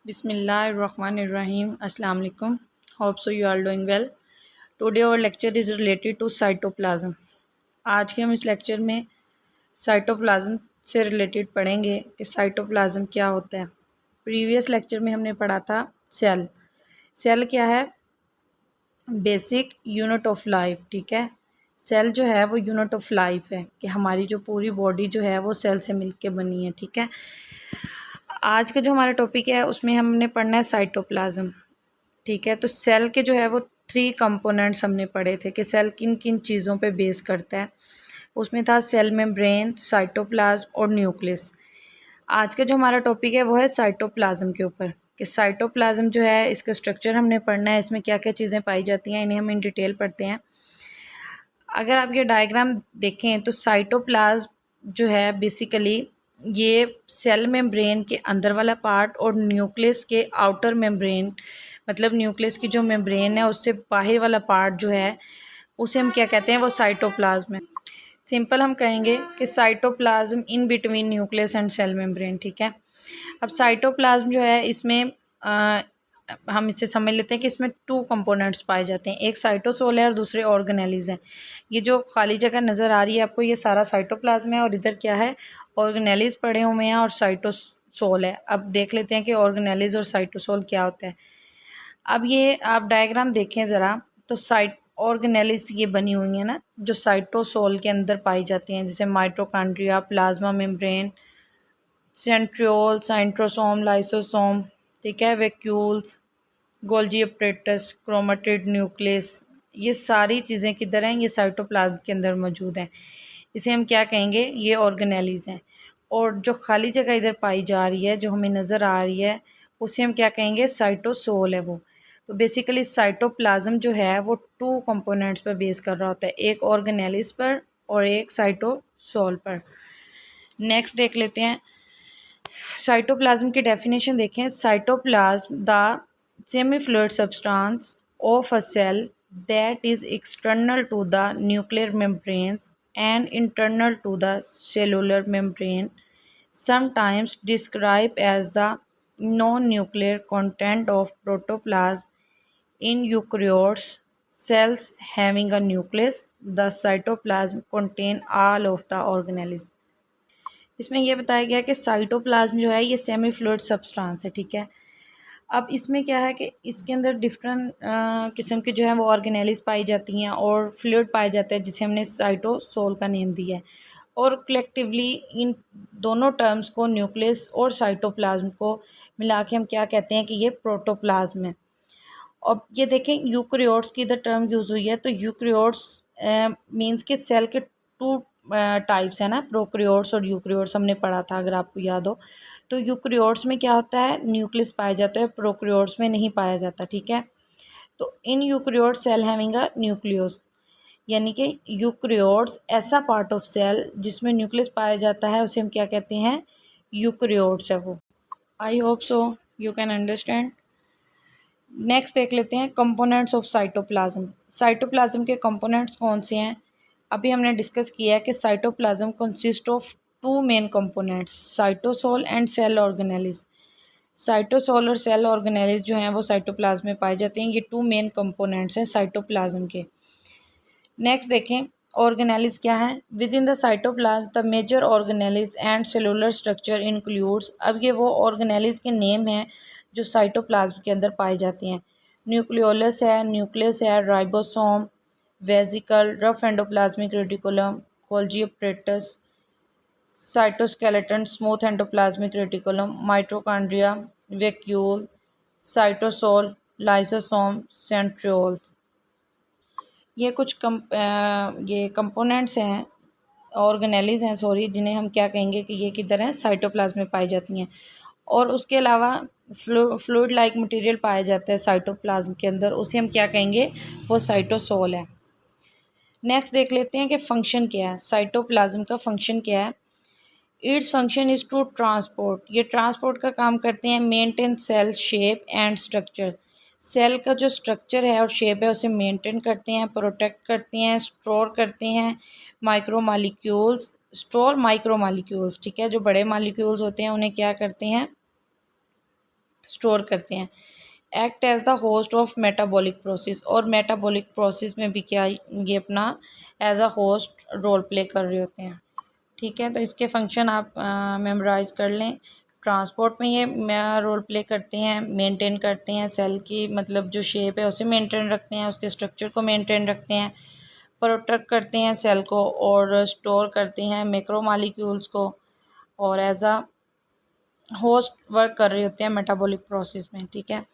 Bismillahirrahmanirrahim. Assalamu alaikum. Hope so you are doing well. Today our lecture is related to cytoplasm. आज के हम इस lecture में cytoplasm से रिलेटेड पढ़ेंगे कि साइटोप्लाज्म क्या होता है। प्रीवियस लेक्चर में हमने पढ़ा था सेल। सेल क्या है? Basic unit of life. ठीक है, सेल जो है वो यूनिट ऑफ लाइफ है कि हमारी जो पूरी बॉडी जो है वो सेल से मिलके बनी है। ठीक है, आज का जो हमारा टॉपिक है उसमें हमने पढ़ना है साइटोप्लाज्म। ठीक है, तो सेल के जो है वो 3 कंपोनेंट्स हमने पढ़े थे कि सेल किन किन चीज़ों पे बेस करता है। उसमें था सेल मेम्ब्रेन, साइटोप्लाज्म और न्यूक्लियस। आज का जो हमारा टॉपिक है वो है साइटोप्लाज्म के ऊपर कि साइटोप्लाज्म जो है इसका स्ट्रक्चर हमने पढ़ना है, इसमें क्या क्या चीज़ें पाई जाती हैं, इन्हें हम इन डिटेल पढ़ते हैं। अगर आप ये डायग्राम देखें तो साइटोप्लाज्म जो है बेसिकली ये सेल मेम्ब्रेन के अंदर वाला पार्ट और न्यूक्लियस के आउटर मेम्ब्रेन, मतलब न्यूक्लियस की जो मेम्ब्रेन है उससे बाहर वाला पार्ट जो है उसे हम क्या कहते हैं, वो साइटोप्लाज्म है। सिंपल हम कहेंगे कि cytoplasm in between nucleus and cell membrane. ठीक है, अब साइटोप्लाज्म जो है इसमें हम इसे समझ लेते हैं कि इसमें 2 कंपोनेंट्स पाए जाते हैं, एक साइटोसोल है और दूसरे ऑर्गेनेलीज हैं। ये जो खाली जगह नज़र आ रही है आपको, ये सारा साइटोप्लाज्म है और इधर क्या है, ऑर्गेनेलीज पड़े हुए हैं और साइटोसोल है। अब देख लेते हैं कि ऑर्गेनेलीज और साइटोसोल क्या होता है। अब ये आप डायग्राम देखें ज़रा, तो साइट ऑर्गेनेलिस ये बनी हुई हैं ना, जो साइटोसोल के अंदर पाई जाती हैं, जैसे mitochondria, plasma membrane, centriole, cytosome, lysosome. ठीक है, vacuoles, Golgi apparatus, chromatid, nucleus, ये सारी चीज़ें किधर हैं, ये साइटोप्लाज्म के अंदर मौजूद हैं। इसे हम क्या कहेंगे, ये ऑर्गेनेलीज हैं। और जो खाली जगह इधर पाई जा रही है जो हमें नज़र आ रही है उसे हम क्या कहेंगे, साइटोसोल है वो। तो बेसिकली साइटोप्लाज्म जो है वो 2 कंपोनेंट्स पर बेस कर रहा होता है, एक ऑर्गेनेलिस पर और एक साइटोसोल पर। नेक्स्ट देख लेते हैं, साइटोप्लाज्म की डेफिनेशन देखें। Cytoplasm the semi fluid substance of a cell that is external to the nuclear membranes and internal to the cellular membrane, sometimes described as the non-nuclear content of protoplasm. In eukaryotes cells having a nucleus, the cytoplasm contain all of the organelles. इसमें यह बताया गया कि cytoplasm जो है ये semi fluid substance है। ठीक है, अब इसमें क्या है कि इसके अंदर डिफरेंट किस्म की जो है वो ऑर्गेनेलिस पाई जाती हैं और फ्लूइड पाया जाता है जिसे हमने साइटोसोल का नेम दिया है। और कलेक्टिवली इन दोनों टर्म्स को, न्यूक्लियस और साइटोप्लाज्म को मिला के हम क्या कहते हैं कि ये प्रोटोप्लाज्म है। अब ये देखें, यूकरियोट्स की इधर टर्म यूज़ हुई है, तो यूकरियोट्स मींस कि सेल के 2 टाइप्स है ना, प्रोकरियोट्स और यूकरियोट्स हमने पढ़ा था अगर आपको याद हो। तो यूकरियोट्स में क्या होता है, न्यूक्लियस पाया जाता है, प्रोकरियोट्स में नहीं पाया जाता। ठीक है, तो इन यूकरियोट सेल हैविंग अ न्यूक्लियस, यानी कि यूकरियोट्स ऐसा पार्ट ऑफ सेल जिसमें न्यूक्लियस पाया जाता है उसे हम क्या कहते हैं, यूकरियोट्स है वो। I hope so you can understand. Next देख लेते हैं कंपोनेंट्स ऑफ साइटोप्लाज्म। साइटोप्लाज्म के कंपोनेंट्स कौन से हैं? अभी हमने डिस्कस किया है कि cytoplasm consist of 2 main components, cytosol and cell organelles. Cytosol और सेल ऑर्गेनेलिस जो हैं वो साइटोप्लाज्म में पाए जाते हैं। ये 2 मेन कंपोनेंट्स हैं साइटोप्लाज्म के। नेक्स्ट देखें, ऑर्गेनेलिस क्या है? Within the cytoplasm the major organelles and cellular structure includes. अब ये वो ऑर्गेनेलिस के नेम हैं जो साइटोप्लाज्म के अंदर पाई जाती हैं। न्यूक्लियोलस है, न्यूक्लियस है, ribosome, vesicle, rough endoplasmic reticulum, Golgi apparatus, cytoskeleton, smooth endoplasmic reticulum, mitochondria, vacuole, cytosol, lysosome, centrioles. ये कुछ ये कंपोनेंट्स हैं, ऑर्गेनेलीज हैं सॉरी, जिन्हें हम क्या कहेंगे कि ये किधर हैं, साइटोप्लाज्म में पाई जाती हैं। और उसके अलावा फ्लूइड लाइक मटेरियल पाया जाता है साइटोप्लाज्म के अंदर, उसे हम क्या कहेंगे, वो साइटोसोल है। नेक्स्ट देख लेते हैं कि फंक्शन क्या है, साइटोप्लाज्म का फंक्शन क्या है। Its function is to transport, ये ट्रांसपोर्ट का काम करते हैं, maintain cell shape and structure, cell का जो स्ट्रक्चर है और शेप है उसे मेंटेन करते हैं, प्रोटेक्ट करते हैं, स्टोर करते हैं micro molecules, store micro molecules. ठीक है, जो बड़े मालिक्यूल्स होते हैं उन्हें क्या करते हैं, स्टोर करते हैं। Act as the host of metabolic process, और मेटाबॉलिक प्रोसेस में भी क्या ये अपना as a host role play कर रहे होते हैं। ठीक है, तो इसके फंक्शन आप मेमोराइज कर लें। ट्रांसपोर्ट में ये रोल प्ले करते हैं, मेंटेन करते हैं सेल की मतलब जो शेप है उसे मेंटेन रखते हैं, उसके स्ट्रक्चर को मेंटेन रखते हैं, प्रोटेक्ट करते हैं सेल को, और स्टोर करते हैं मैक्रोमॉलिक्यूल्स को, और एज अ होस्ट वर्क कर रहे होते हैं मेटाबॉलिक प्रोसेस में। ठीक है,